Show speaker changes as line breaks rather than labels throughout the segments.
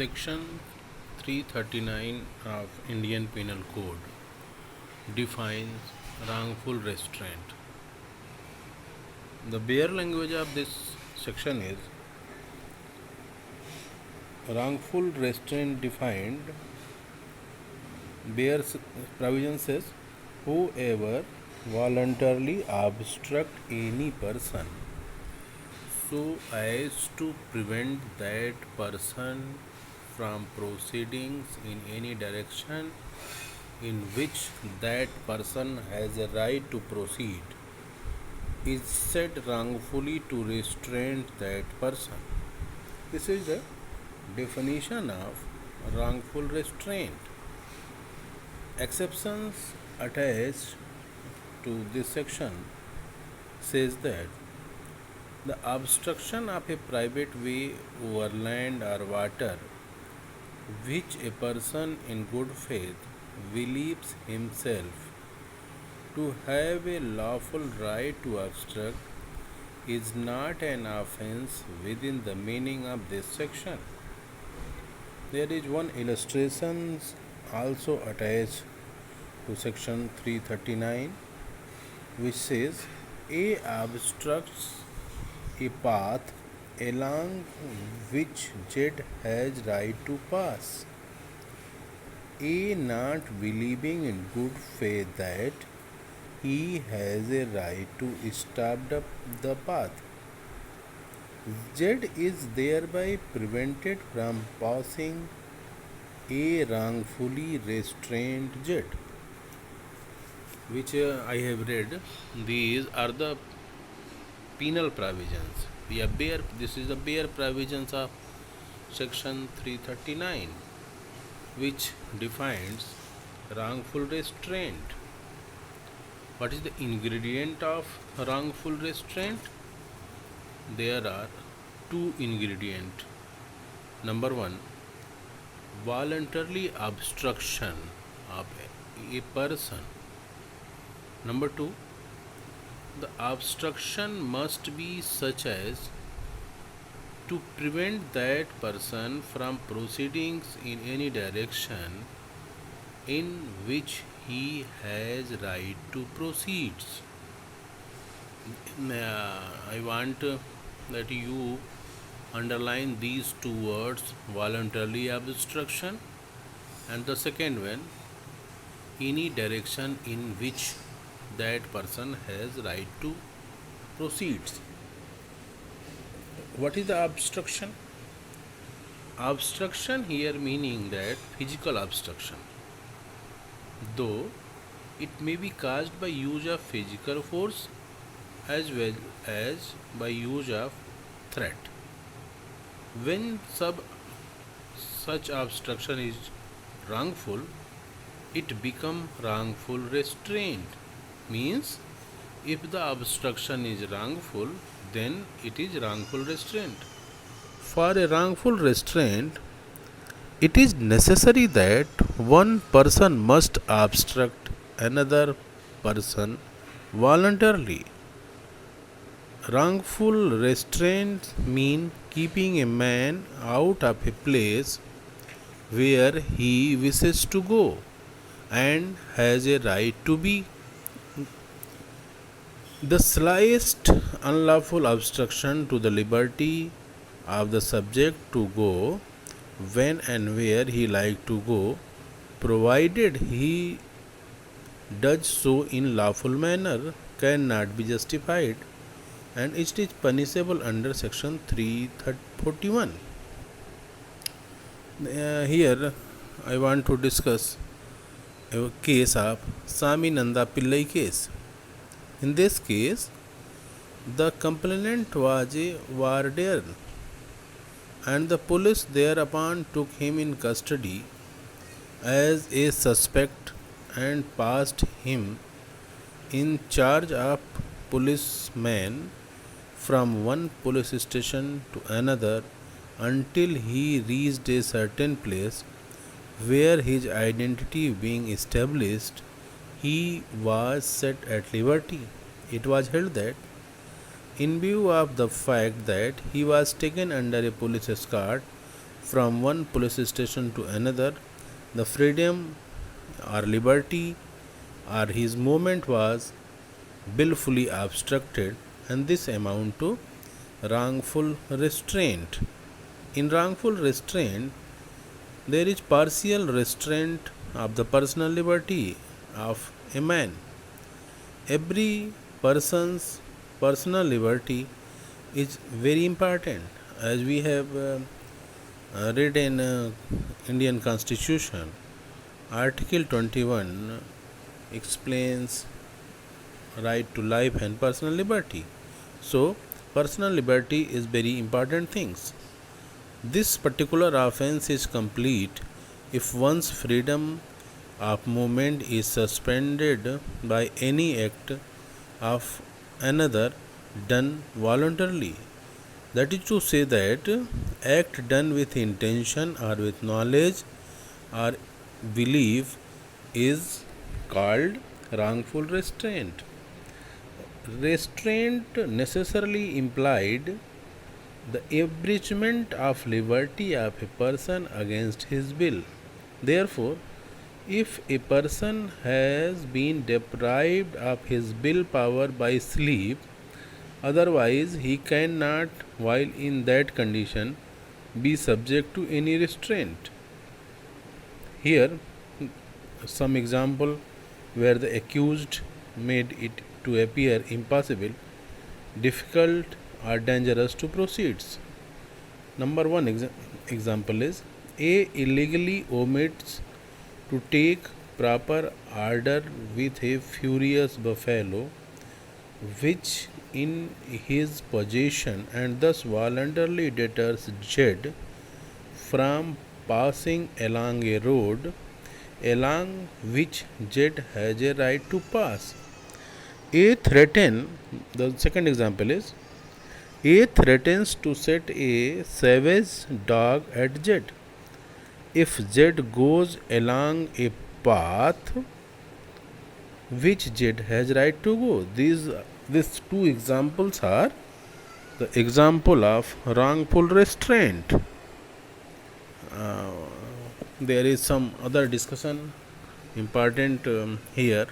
Section 339 of Indian Penal Code defines wrongful restraint. The bare language of this section is wrongful restraint defined. Bare provision says whoever voluntarily obstruct any person so as to prevent that person from proceedings in any direction in which that person has a right to proceed is said wrongfully to restrain that person. This is the definition of wrongful restraint. Exceptions attached to this section says that the obstruction of a private way over land or water which a person in good faith believes himself to have a lawful right to obstruct is not an offense within the meaning of this section. There is one illustration also attached to section 339 which says A obstructs a path along which Z has right to pass. A not believing in good faith that he has a right to stop the path. Z is thereby prevented from passing. A wrongfully restrained Z, which I have read. These are the penal provisions. This is the bare provisions of section 339, which defines wrongful restraint. What is the ingredient of wrongful restraint? There are two ingredients. Number one, voluntarily obstruction of a person. Number two, the obstruction must be such as to prevent that person from proceedings in any direction in which he has right to proceed. I want that you underline these two words, voluntarily obstruction, and the second one, any direction in which that person has right to proceed. What is the obstruction? Obstruction here meaning that physical obstruction, though it may be caused by use of physical force as well as by use of threat. When such obstruction is wrongful, it becomes wrongful restraint. Means if the obstruction is wrongful, then it is wrongful restraint. For a wrongful restraint, it is necessary that one person must obstruct another person voluntarily. Wrongful restraint means keeping a man out of a place where he wishes to go and has a right to be. The slightest unlawful obstruction to the liberty of the subject to go when and where he like to go, provided he does so in lawful manner, cannot be justified, and it is punishable under section 341. Here I want to discuss a case of Sami Nanda Pillai case. In this case, the complainant was a warden, and the police thereupon took him in custody as a suspect and passed him in charge of policemen from one police station to another until he reached a certain place where his identity being established, he was set at liberty. It was held that in view of the fact that he was taken under a police escort from one police station to another, the freedom or liberty or his movement was willfully obstructed, and this amount to wrongful restraint. In wrongful restraint, there is partial restraint of the personal liberty of a man. Every person's personal liberty is very important, as we have read in Indian Constitution. Article 21 explains right to life and personal liberty. So, personal liberty is very important things. This particular offense is complete if one's freedom of movement is suspended by any act of another done voluntarily. That is to say that act done with intention or with knowledge or belief is called wrongful restraint. Restraint necessarily implied the abridgment of liberty of a person against his will. Therefore, if a person has been deprived of his willpower by sleep, otherwise he cannot, while in that condition, be subject to any restraint. Here, some example where the accused made it to appear impossible, difficult, or dangerous to proceed. Number one example is A illegally omits to take proper order with a furious buffalo which in his possession and thus voluntarily deters Z from passing along a road along which Z has a right to pass. The second example is A threatens to set a savage dog at Z. If Z goes along a path which Z has right to go. These two examples are the example of wrongful restraint. There is some other discussion important here.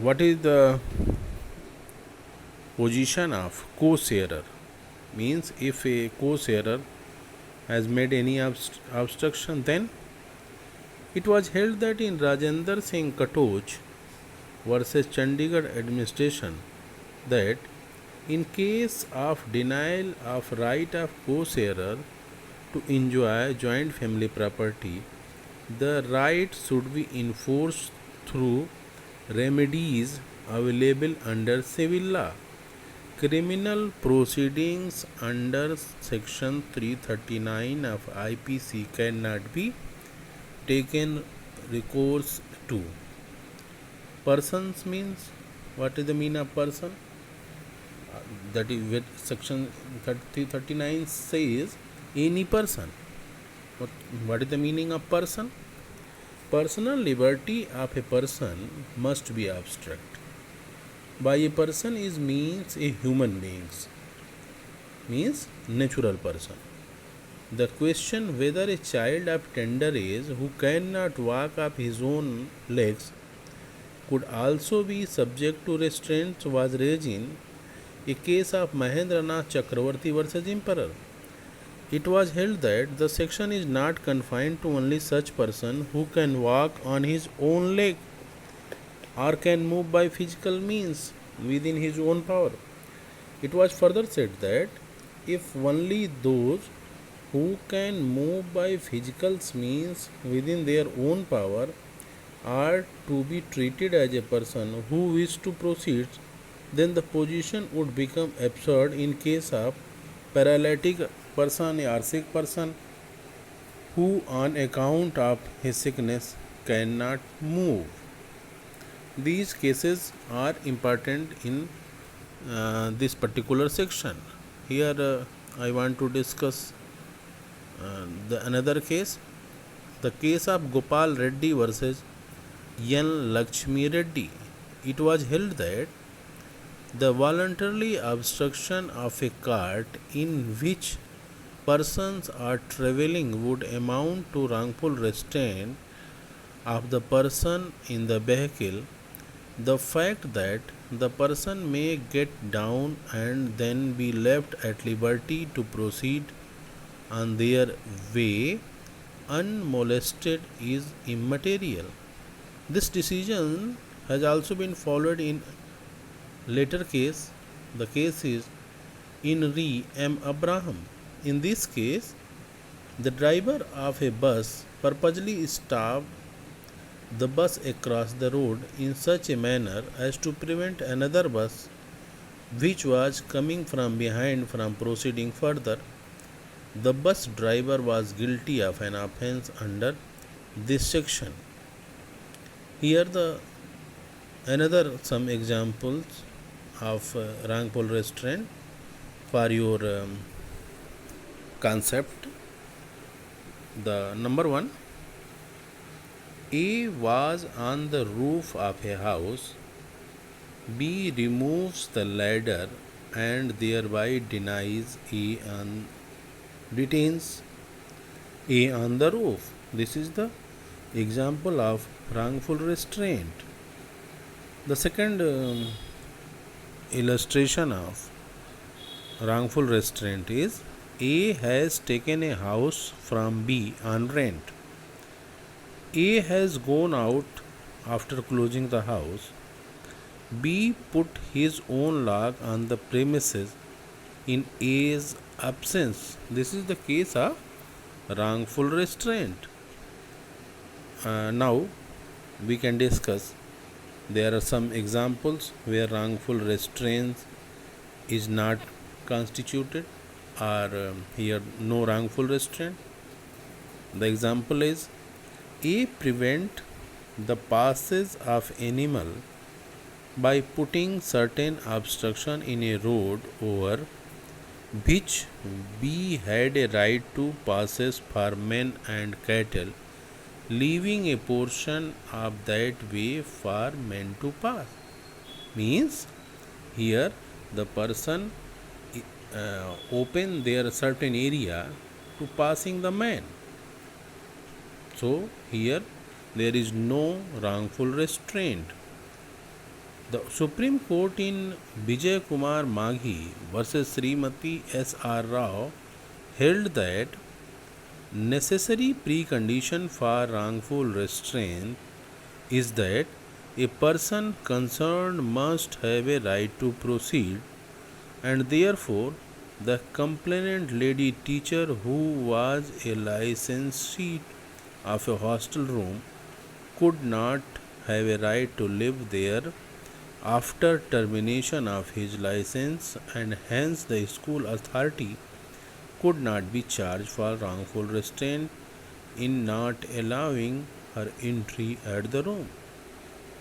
What is the position of co-sharer? Means if a co-sharer has made any obstruction, then it was held that in Rajendra Singh Katoj versus Chandigarh administration that in case of denial of right of co-sharer to enjoy joint family property, the right should be enforced through remedies available under civil law. Criminal proceedings under section 339 of IPC cannot be taken recourse to. Persons means, what is the meaning of person? That is what section 339 says, any person. What is the meaning of person? Personal liberty of a person must be abstract. By a person is means a human beings, means natural person. The question whether a child of tender age who cannot walk up his own legs could also be subject to restraints was raised in a case of Mahendranath Chakravarti versus Emperor. It was held that the section is not confined to only such person who can walk on his own leg or can move by physical means within his own power. It was further said that if only those who can move by physical means within their own power are to be treated as a person who wish to proceed, then the position would become absurd in case of paralytic person or sick person who on account of his sickness cannot move. These cases are important in this particular section. Here I want to discuss another case, the case of Gopal Reddy versus N. Lakshmi Reddy. It was held that the voluntary obstruction of a cart in which persons are traveling would amount to wrongful restraint of the person in the vehicle. The fact that the person may get down and then be left at liberty to proceed on their way unmolested is immaterial. This decision has also been followed in later case. The case is in re M. Abraham. In this case, the driver of a bus purposely stopped the bus across the road in such a manner as to prevent another bus which was coming from behind from proceeding further. The bus driver was guilty of an offense under this section. Here the another some examples of wrongful restraint for your concept. The number one, A was on the roof of a house. B removes the ladder and thereby detains A on the roof. This is the example of wrongful restraint. The second illustration of wrongful restraint is A has taken a house from B on rent. A has gone out after closing the house. B put his own lock on the premises in A's absence. This is the case of wrongful restraint. Now we can discuss. There are some examples where wrongful restraint is not constituted or here no wrongful restraint. The example is A prevent the passage of animal by putting certain obstruction in a road over which B had a right to passage for men and cattle, leaving a portion of that way for men to pass. Means here the person open their certain area to passing the man. So here there is no wrongful restraint. The Supreme Court in Vijay Kumar Maghi versus Srimati S.R. Rao held that necessary precondition for wrongful restraint is that a person concerned must have a right to proceed, and therefore the complainant lady teacher who was a licensee of a hostel room could not have a right to live there after termination of his license, and hence the school authority could not be charged for wrongful restraint in not allowing her entry at the room.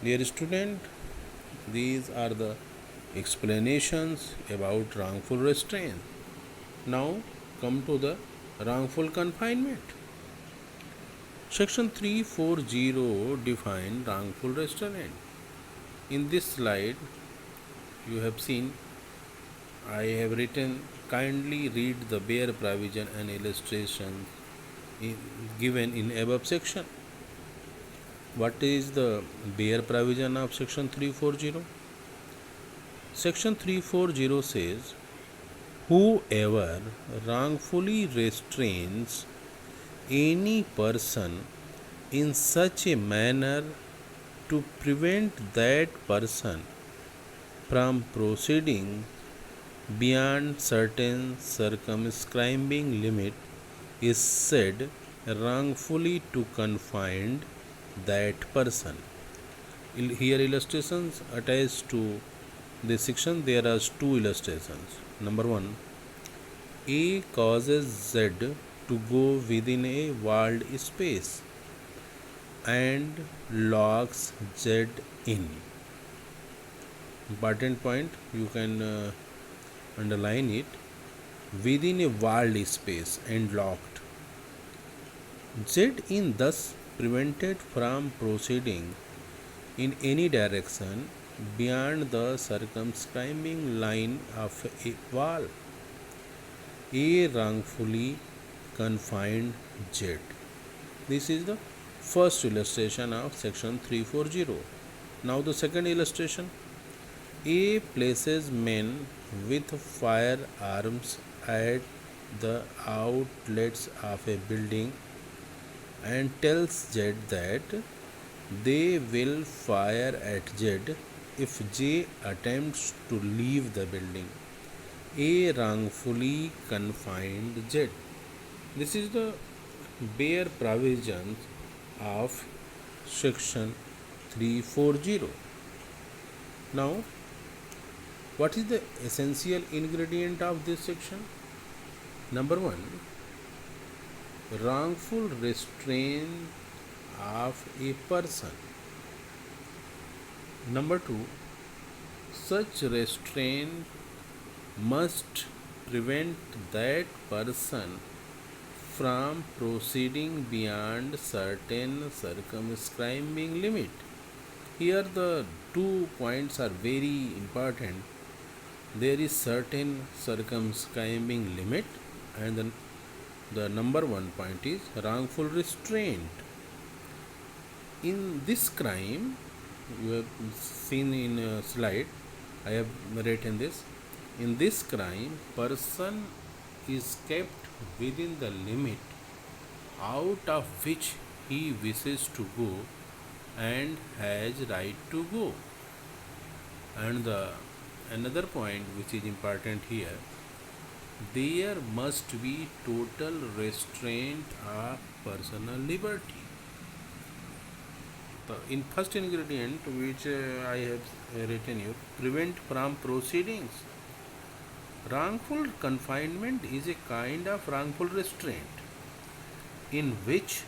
Dear student, these are the explanations about wrongful restraint. Now come to the wrongful confinement. Section 340 define wrongful restraint. In this slide you have seen I have written kindly read the bare provision and illustration given in above section. What is the bare provision of section 340? Section 340 says, whoever wrongfully restrains any person in such a manner to prevent that person from proceeding beyond certain circumscribing limit is said wrongfully to confine that person. Here illustrations attached to this section. There are two illustrations. Number one, A causes Z to go within a walled space and locks Z in. Important point, you can underline it. Within a walled space and locked. Z in thus prevented from proceeding in any direction beyond the circumscribing line of a wall. A wrongfully confined jet. This is the first illustration of section 340. Now the second illustration. A places men with firearms at the outlets of a building and tells J that they will fire at J if J attempts to leave the building. A wrongfully confined J. This is the bare provisions of section 340. Now, what is the essential ingredient of this section? Number one, wrongful restraint of a person. Number two, such restraint must prevent that person from proceeding beyond certain circumscribing limit. Here the 2 points are very important. There is certain circumscribing limit, and then the number 1 point is wrongful restraint. In this crime, you have seen in a slide, I have written this. In this crime, person is kept within the limit out of which he wishes to go and has right to go. And the another point which is important here, there must be total restraint of personal liberty. In first ingredient which I have written you, prevent from proceedings. Wrongful confinement is a kind of wrongful restraint in which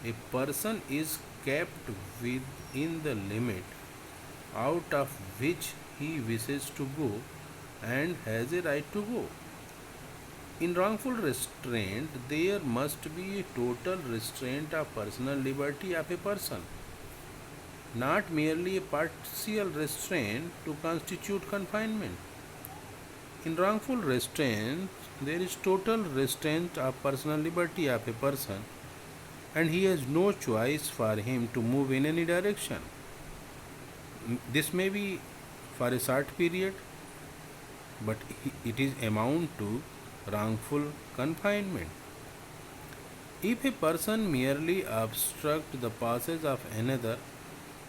a person is kept within the limit out of which he wishes to go and has a right to go. In wrongful restraint, there must be a total restraint of personal liberty of a person, not merely a partial restraint to constitute confinement. In wrongful restraint, there is total restraint of personal liberty of a person, and he has no choice for him to move in any direction. This may be for a short period, but it is amount to wrongful confinement. If a person merely obstructs the passage of another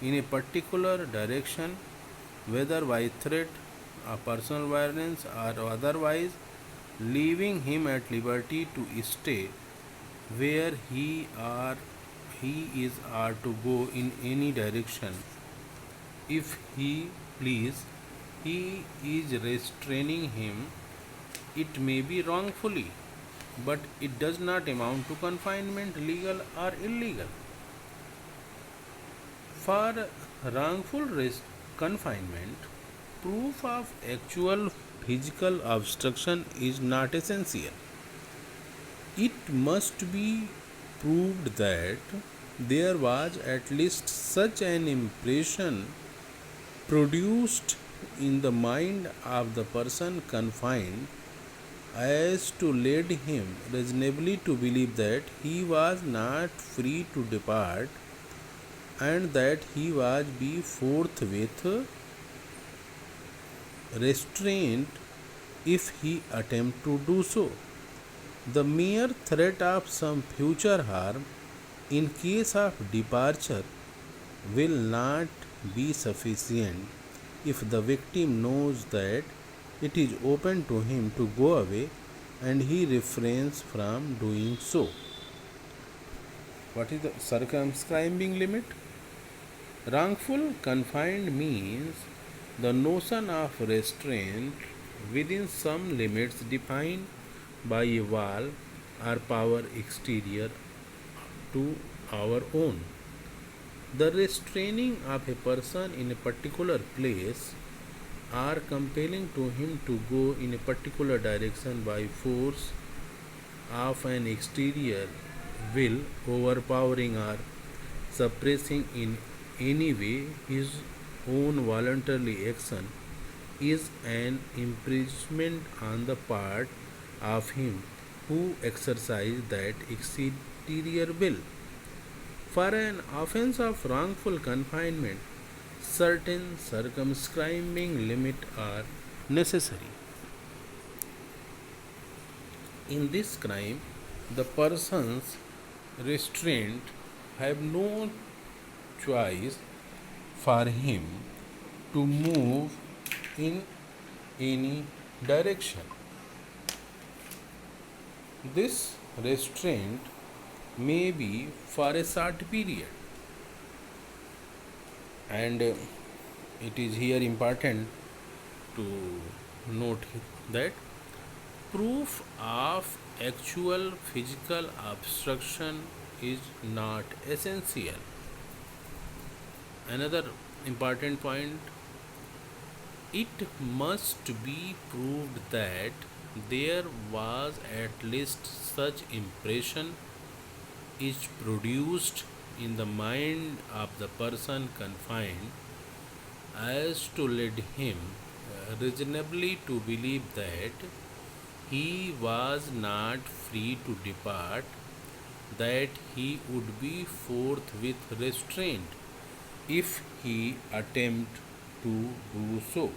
in a particular direction, whether by threat or personal violence or otherwise, leaving him at liberty to stay where he is or to go in any direction, if he please, he is restraining him. It may be wrongfully, but it does not amount to confinement, legal or illegal. For wrongful confinement, proof of actual physical obstruction is not essential. It must be proved that there was at least such an impression produced in the mind of the person confined as to lead him reasonably to believe that he was not free to depart and that he was be forthwith restrained if he attempt to do so. The mere threat of some future harm in case of departure will not be sufficient if the victim knows that it is open to him to go away and he refrains from doing so. What is the circumscribing limit? Wrongful confined means the notion of restraint within some limits defined by a wall or power exterior to our own. The restraining of a person in a particular place or compelling to him to go in a particular direction by force of an exterior will, overpowering or suppressing in any way his own voluntary action, is an imprisonment on the part of him who exercised that exterior will. For an offense of wrongful confinement, certain circumscribing limits are necessary. In this crime, the persons restrained have no choice for him to move in any direction. This restraint may be for a short period, and it is here important to note that proof of actual physical obstruction is not essential. Another important point, it must be proved that there was at least such impression is produced in the mind of the person confined as to lead him reasonably to believe that he was not free to depart, that he would be forthwith restrained if he attempt to do so.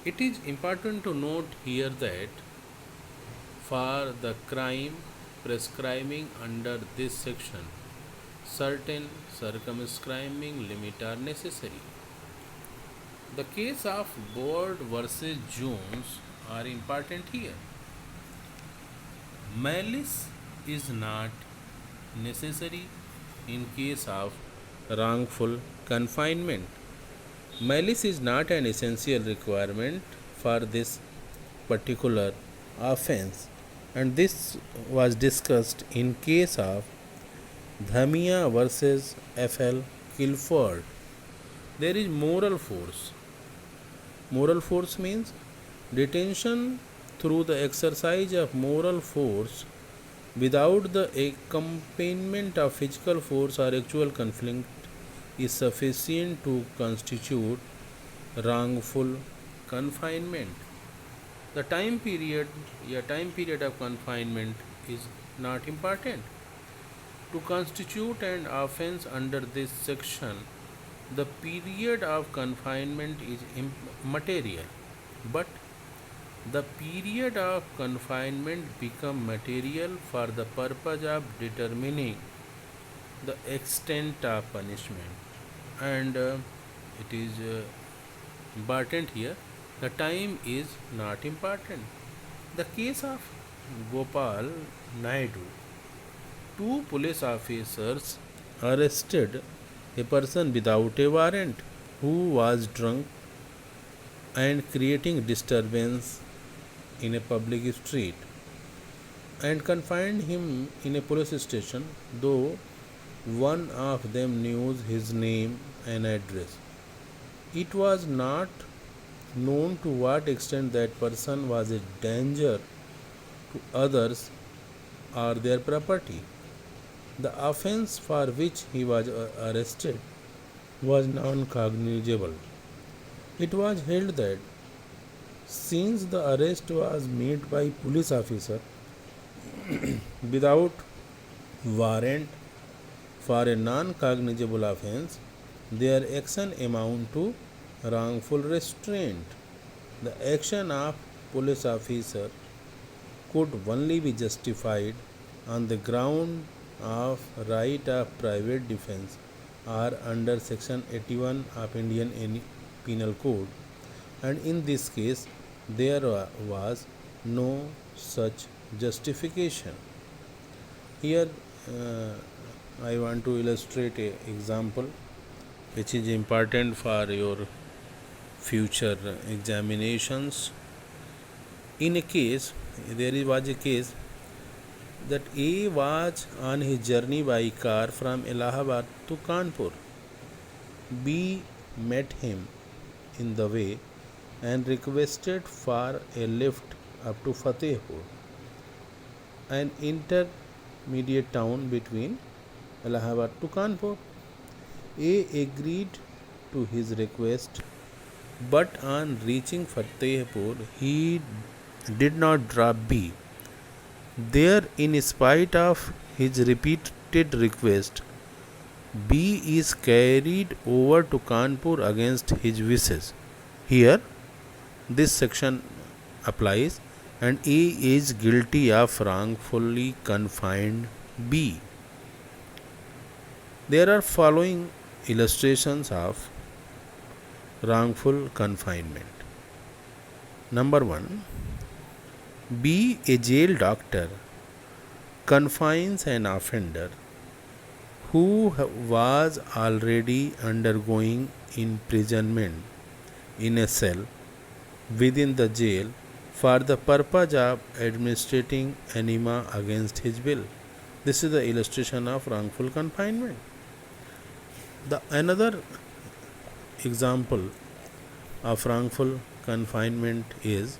It is important to note here that for the crime prescribing under this section, certain circumscribing limits are necessary. The case of Board versus Jones are important here. Malice is not necessary in case of wrongful confinement. Malice is not an essential requirement for this particular offense, and this was discussed in case of Dhamia versus F.L.Guilford. There is moral force. Moral force means detention through the exercise of moral force without the accompaniment of physical force or actual conflict is sufficient to constitute wrongful confinement. The time period of confinement is not important. To constitute an offense under this section, the period of confinement is immaterial, but the period of confinement become material for the purpose of determining the extent of punishment, and it is important here. The time is not important. The case of Gopal Naidu, two police officers arrested a person without a warrant who was drunk and creating disturbance in a public street, and confined him in a police station, though one of them knew his name and address. It was not known to what extent that person was a danger to others or their property. The offense for which he was arrested was non cognizable. It was held that since the arrest was made by police officer without warrant for a non cognizable offense, their action amount to wrongful restraint. The action of police officer could only be justified on the ground of right of private defense or under section 81 of Indian Penal Code, and in this case there was no such justification. Here I want to illustrate an example which is important for your future examinations. In a case, was a case that A was on his journey by car from Allahabad to Kanpur. B met him in the way and requested for a lift up to Fatehpur, an intermediate town between Allahabad to Kanpur. A agreed to his request, but on reaching Fatehpur, he did not drop B. There, in spite of his repeated request, B is carried over to Kanpur against his wishes. Here, this section applies, and A is guilty of wrongfully confined B. There are following illustrations of wrongful confinement. Number 1. B, a jail doctor, confines an offender who was already undergoing imprisonment in a cell within the jail for the purpose of administering enema against his will. This is the illustration of wrongful confinement. The another example of wrongful confinement is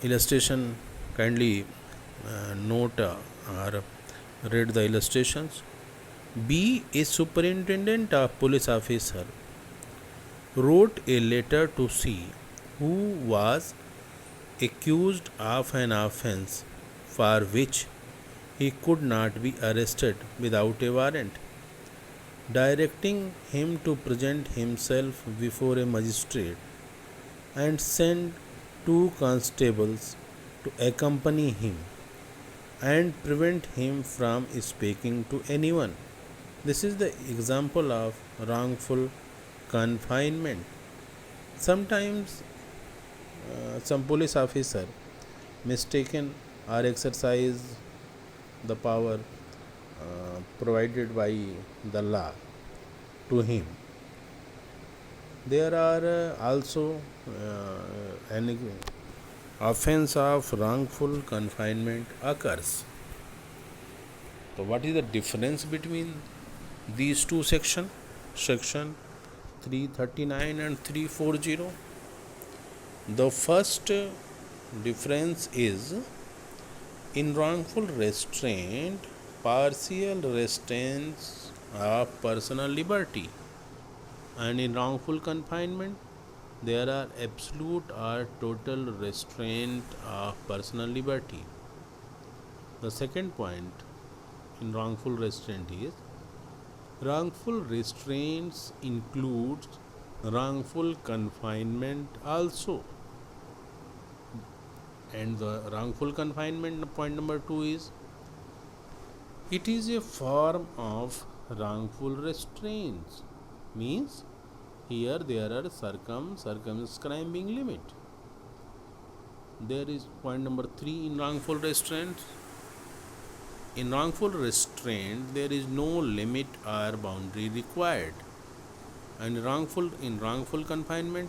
illustration. Kindly note or read the illustrations. B, a superintendent of police officer, wrote a letter to C, who was accused of an offense for which he could not be arrested without a warrant, directing him to present himself before a magistrate and send 2 constables to accompany him and prevent him from speaking to anyone. This is the example of wrongful confinement. Sometimes some police officer mistaken or exercise the power provided by the law to him. There are also an offense of wrongful confinement occurs. So, what is the difference between these two sections? Section 339 and 340. The first difference is in wrongful restraint, partial restraints of personal liberty, and in wrongful confinement, there are absolute or total restraint of personal liberty. The second point in wrongful restraint is wrongful restraints includes wrongful confinement also. And the wrongful confinement, point number 2 is it is a form of wrongful restraints. Means here there are circumscribing limit. There is point number 3 in wrongful restraint. In wrongful restraint, there is no limit or boundary required. And in wrongful confinement,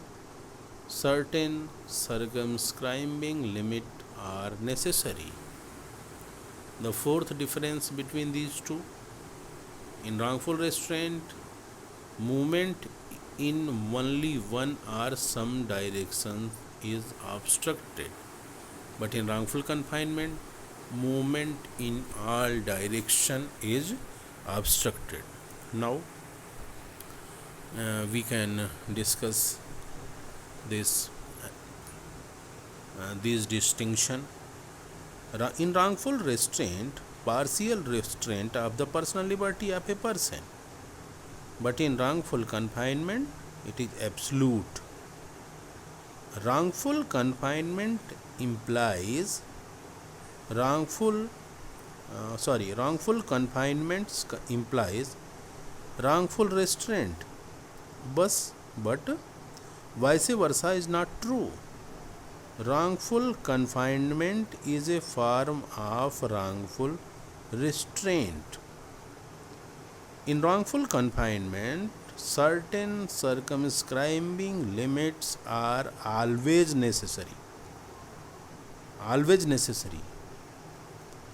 certain circumscribing limit are necessary. The fourth difference between these two, in wrongful restraint, movement in only one or some direction is obstructed, but in wrongful confinement, movement in all direction is obstructed. Now we can discuss this distinction. In wrongful restraint, partial restraint of the personal liberty of a person, but in wrongful confinement, it is absolute. Wrongful confinement implies wrongful confinement implies wrongful restraint, but vice versa is not true. Wrongful confinement is a form of wrongful restraint. In wrongful confinement, certain circumscribing limits are always necessary.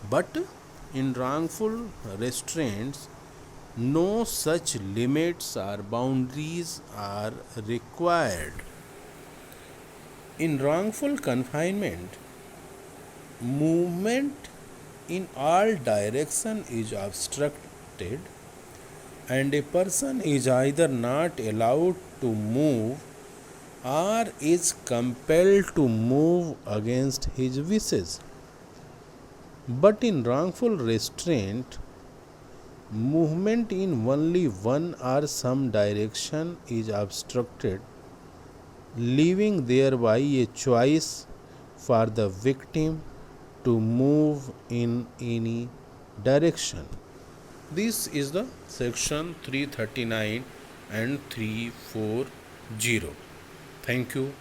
But in wrongful restraints, no such limits or boundaries are required. In wrongful confinement, movement in all direction is obstructed, and a person is either not allowed to move or is compelled to move against his wishes. But in wrongful restraint, movement in only one or some direction is obstructed, leaving thereby a choice for the victim to move in any direction. This is the section 339 and 340. Thank you.